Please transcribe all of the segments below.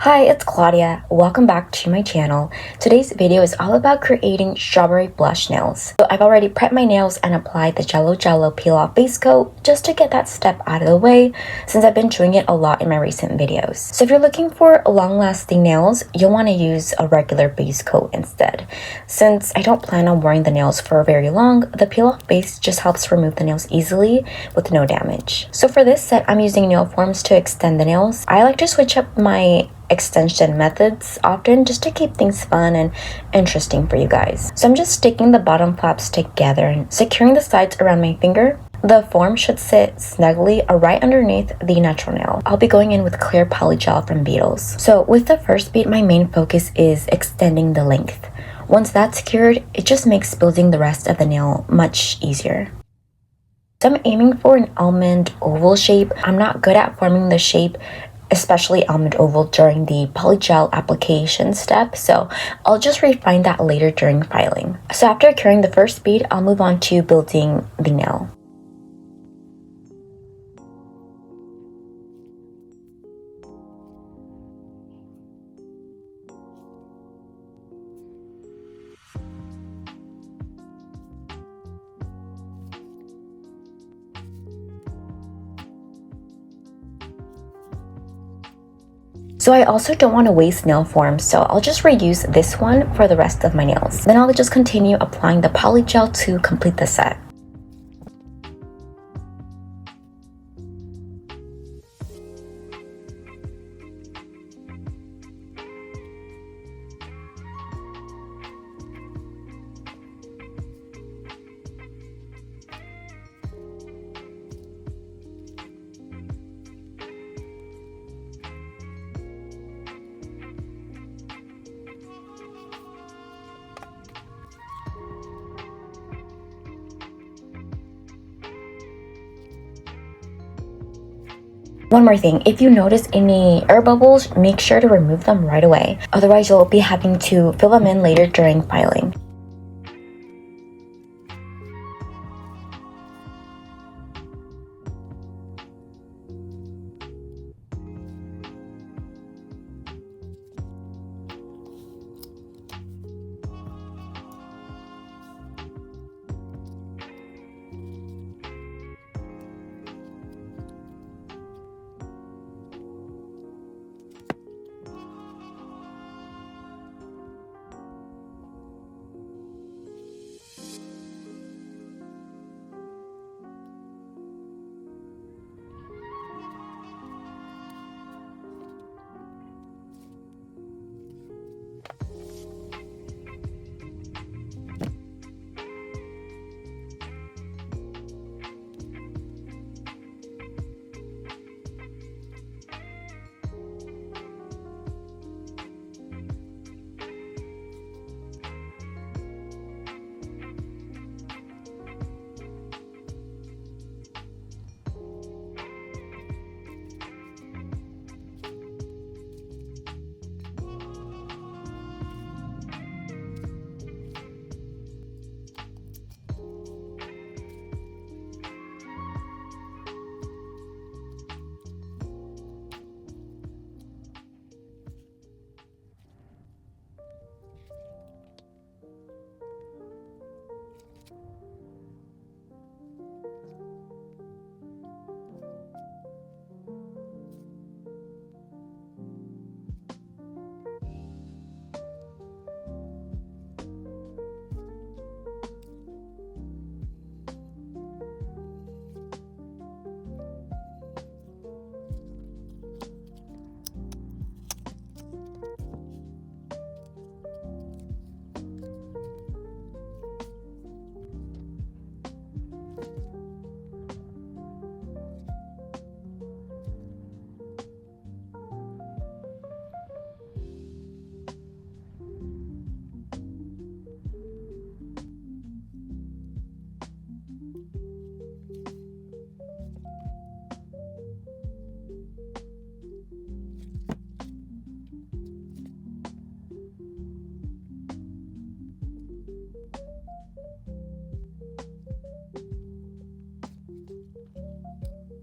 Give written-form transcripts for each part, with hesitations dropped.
Hi, it's Claudia. Welcome back to my channel. Today's video is all about creating strawberry blush nails. So I've already prepped my nails and applied the Jello peel off base coat just to get that step out of the way since I've been doing it a lot in my recent videos. So if you're looking for long lasting nails, you'll want to use a regular base coat instead. Since I don't plan on wearing the nails for very long, the peel off base just helps remove the nails easily with no damage. So for this set, I'm using nail forms to extend the nails. I like to switch up my extension methods often just to keep things fun and interesting for you guys. So I'm just sticking the bottom flaps together and securing the sides around my finger. The form should sit snugly right underneath the natural nail. I'll be going in with clear polygel from Beetles. So with the first bead, my main focus is extending the length. Once that's secured, it just makes building the rest of the nail much easier. So I'm aiming for an almond oval shape. I'm not good at forming the shape, especially almond oval, during the polygel application step, so I'll just refine that later during filing. So after curing the first bead, I'll move on to building the nail. So I also don't want to waste nail forms, so I'll just reuse this one for the rest of my nails. Then I'll just continue applying the polygel to complete the set. One more thing, if you notice any air bubbles, make sure to remove them right away. Otherwise, you'll be having to fill them in later during filing.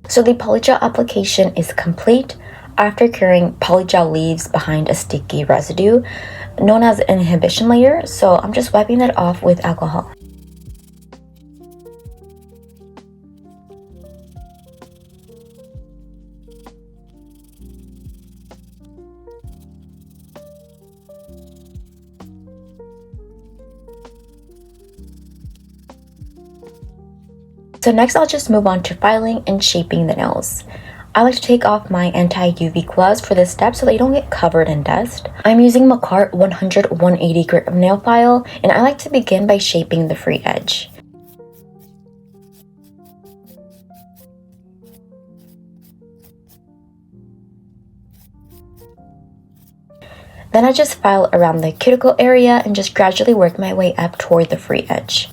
So the polygel application is complete. After curing, polygel leaves behind a sticky residue known as an inhibition layer, so I'm just wiping that off with alcohol. So next I'll just move on to filing and shaping the nails. I like to take off my anti-UV gloves for this step so they don't get covered in dust. I'm using Macart 100-180 grit nail file, and I like to begin by shaping the free edge. Then I just file around the cuticle area and just gradually work my way up toward the free edge.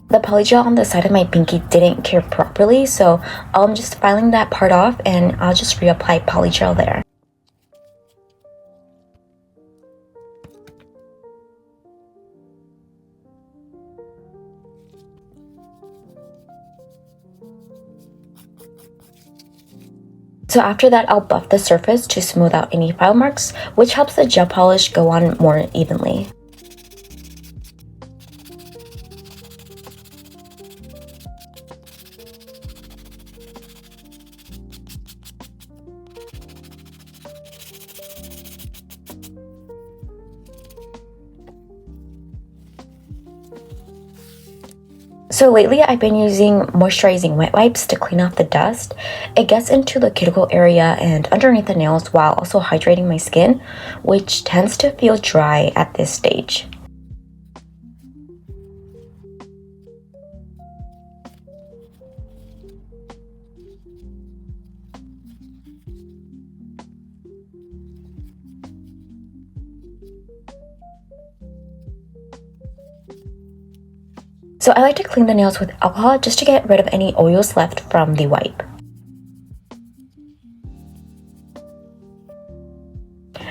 The polygel on the side of my pinky didn't cure properly, so I'm just filing that part off and I'll just reapply polygel there. So after that, I'll buff the surface to smooth out any file marks, which helps the gel polish go on more evenly. So lately I've been using moisturizing wet wipes to clean off the dust. It gets into the cuticle area and underneath the nails while also hydrating my skin, which tends to feel dry at this stage. So I like to clean the nails with alcohol just to get rid of any oils left from the wipe.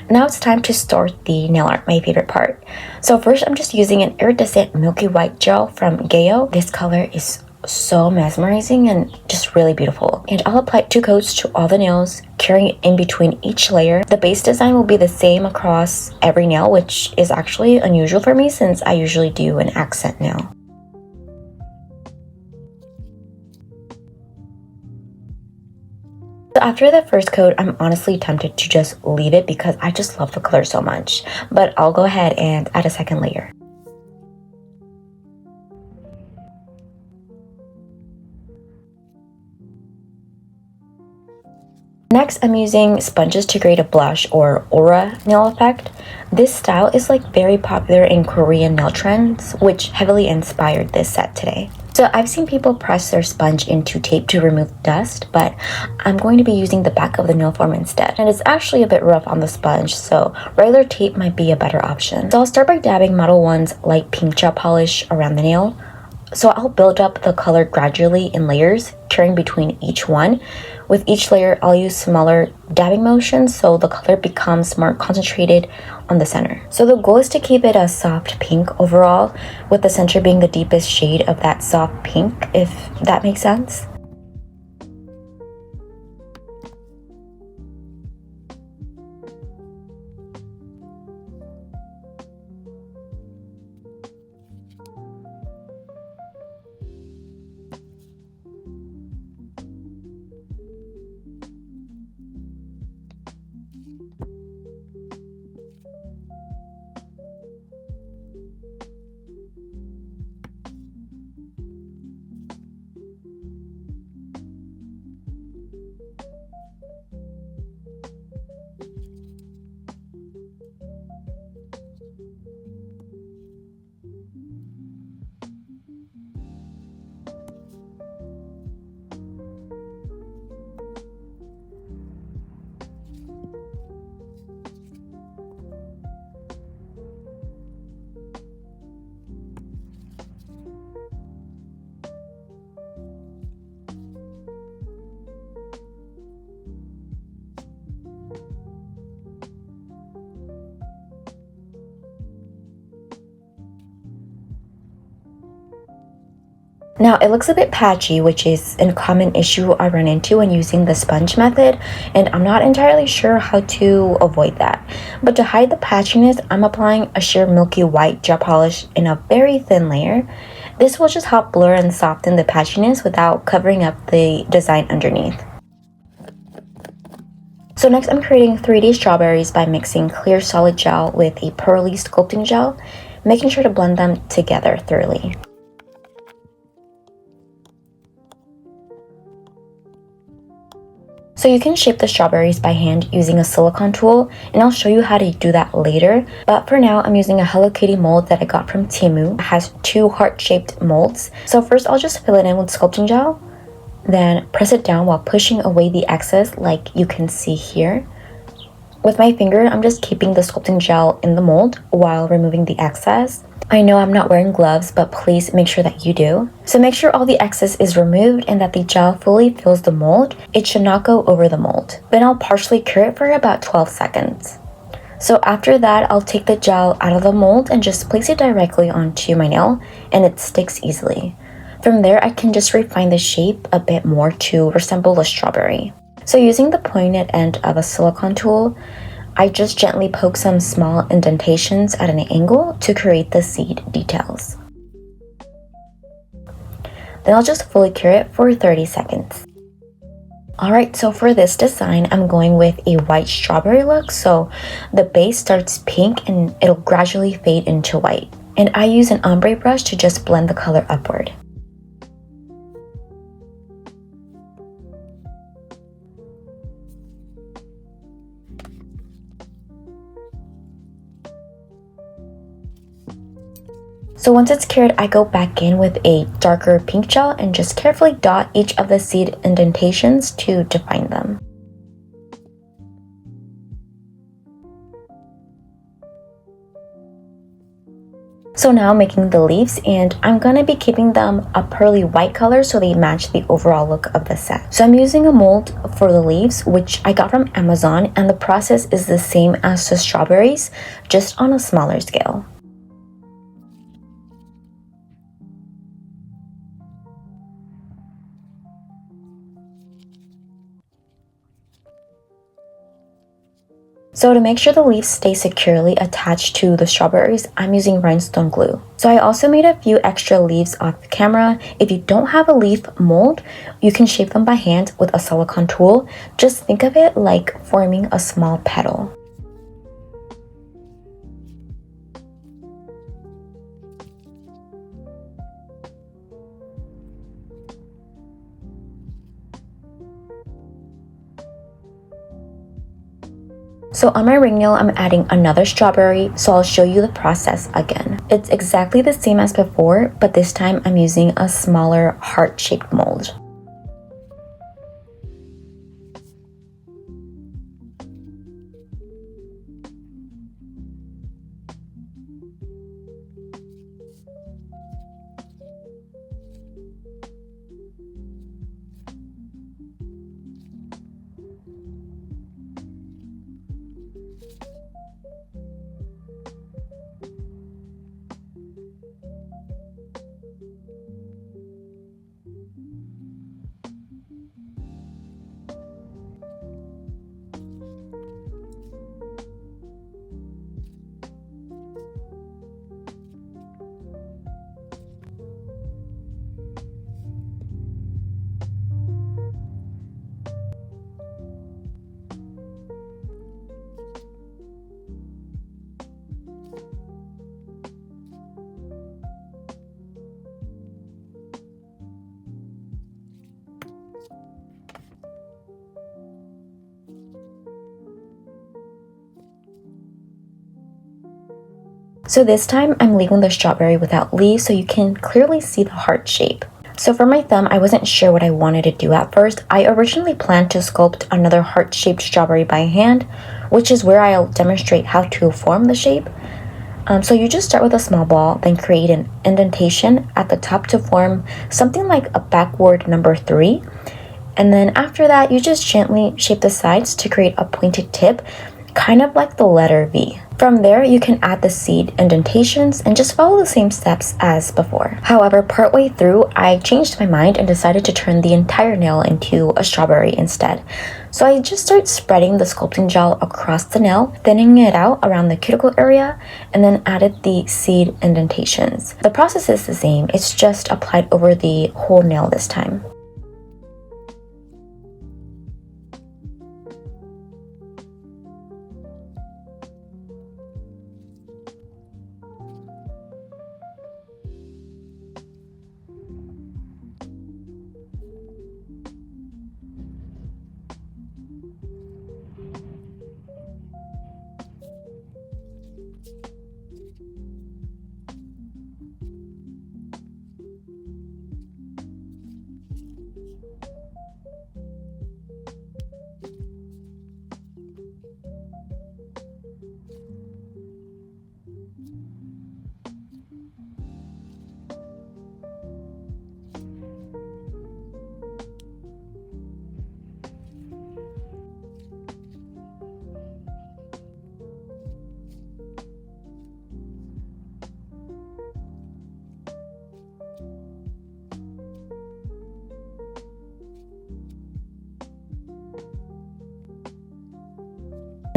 Now it's time to start the nail art, my favorite part. So first I'm just using an iridescent milky white gel from Gayo. This color is so mesmerizing and just really beautiful. And I'll apply 2 coats to all the nails, curing in between each layer. The base design will be the same across every nail, which is actually unusual for me since I usually do an accent nail. So after the first coat, I'm honestly tempted to just leave it because I just love the color so much. But I'll go ahead and add a second layer. Next, I'm using sponges to create a blush or aura nail effect. This style is like very popular in Korean nail trends, which heavily inspired this set today. So I've seen people press their sponge into tape to remove dust, but I'm going to be using the back of the nail form instead. And it's actually a bit rough on the sponge, so regular tape might be a better option. So I'll start by dabbing Model 1's light pink gel polish around the nail. So I'll build up the color gradually in layers, carrying between each one. With each layer, I'll use smaller dabbing motions so the color becomes more concentrated on the center. So the goal is to keep it a soft pink overall, with the center being the deepest shade of that soft pink, if that makes sense. Now it looks a bit patchy, which is a common issue I run into when using the sponge method, and I'm not entirely sure how to avoid that. But to hide the patchiness, I'm applying a sheer milky white gel polish in a very thin layer. This will just help blur and soften the patchiness without covering up the design underneath. So next I'm creating 3D strawberries by mixing clear solid gel with a pearly sculpting gel, making sure to blend them together thoroughly. So you can shape the strawberries by hand using a silicone tool, and I'll show you how to do that later. But for now, I'm using a Hello Kitty mold that I got from Temu. It has 2 heart-shaped molds. So first, I'll just fill it in with sculpting gel, then press it down while pushing away the excess like you can see here. With my finger, I'm just keeping the sculpting gel in the mold while removing the excess. I know I'm not wearing gloves, but please make sure that you do. So make sure all the excess is removed and that the gel fully fills the mold. It should not go over the mold. Then I'll partially cure it for about 12 seconds. So after that, I'll take the gel out of the mold and just place it directly onto my nail, and it sticks easily. From there, I can just refine the shape a bit more to resemble a strawberry. So using the pointed end of a silicone tool, I just gently poke some small indentations at an angle to create the seed details. Then I'll just fully cure it for 30 seconds. Alright, so for this design, I'm going with a white strawberry look, so the base starts pink and it'll gradually fade into white. And I use an ombre brush to just blend the color upward. So once it's cured, I go back in with a darker pink gel and just carefully dot each of the seed indentations to define them. So now I'm making the leaves, and I'm gonna be keeping them a pearly white color so they match the overall look of the set. So I'm using a mold for the leaves, which I got from Amazon, and the process is the same as the strawberries, just on a smaller scale. So to make sure the leaves stay securely attached to the strawberries, I'm using rhinestone glue. So I also made a few extra leaves off camera. If you don't have a leaf mold, you can shape them by hand with a silicone tool. Just think of it like forming a small petal. So on my ring nail, I'm adding another strawberry, so I'll show you the process again. It's exactly the same as before, but this time I'm using a smaller heart-shaped mold. So this time I'm leaving the strawberry without leaves so you can clearly see the heart shape. So for my thumb, I wasn't sure what I wanted to do at first. I originally planned to sculpt another heart-shaped strawberry by hand, which is where I'll demonstrate how to form the shape. So you just start with a small ball, then create an indentation at the top to form something like a backward number 3. And then after that, you just gently shape the sides to create a pointed tip, kind of like the letter V. From there, you can add the seed indentations and just follow the same steps as before. However, partway through, I changed my mind and decided to turn the entire nail into a strawberry instead. So I just start spreading the sculpting gel across the nail, thinning it out around the cuticle area, and then added the seed indentations. The process is the same, it's just applied over the whole nail this time.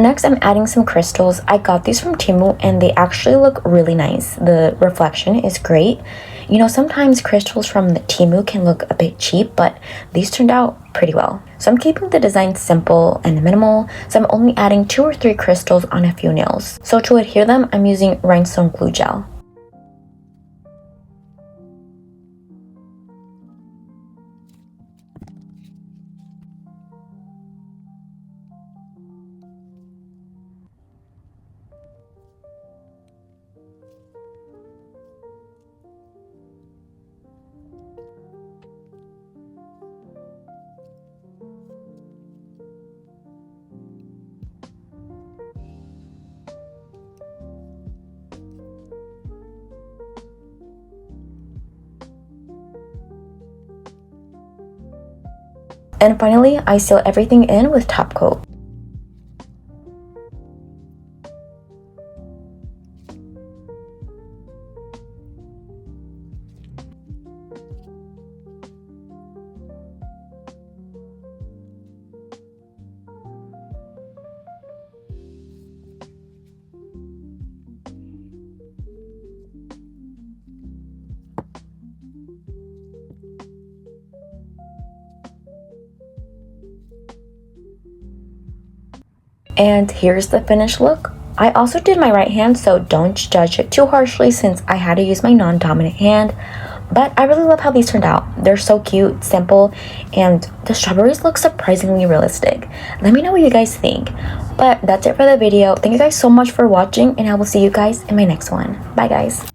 Next, I'm adding some crystals. I got these from Temu and they actually look really nice. The reflection is great. You know, sometimes crystals from the Temu can look a bit cheap, but these turned out pretty well. So I'm keeping the design simple and minimal, so I'm only adding 2 or 3 crystals on a few nails. So to adhere them, I'm using rhinestone glue gel. And finally, I seal everything in with top coat. And here's the finished look. I also did my right hand, so don't judge it too harshly since I had to use my non-dominant hand. But I really love how these turned out. They're so cute, simple, and the strawberries look surprisingly realistic. Let me know what you guys think. But that's it for the video. Thank you guys so much for watching, and I will see you guys in my next one. Bye guys.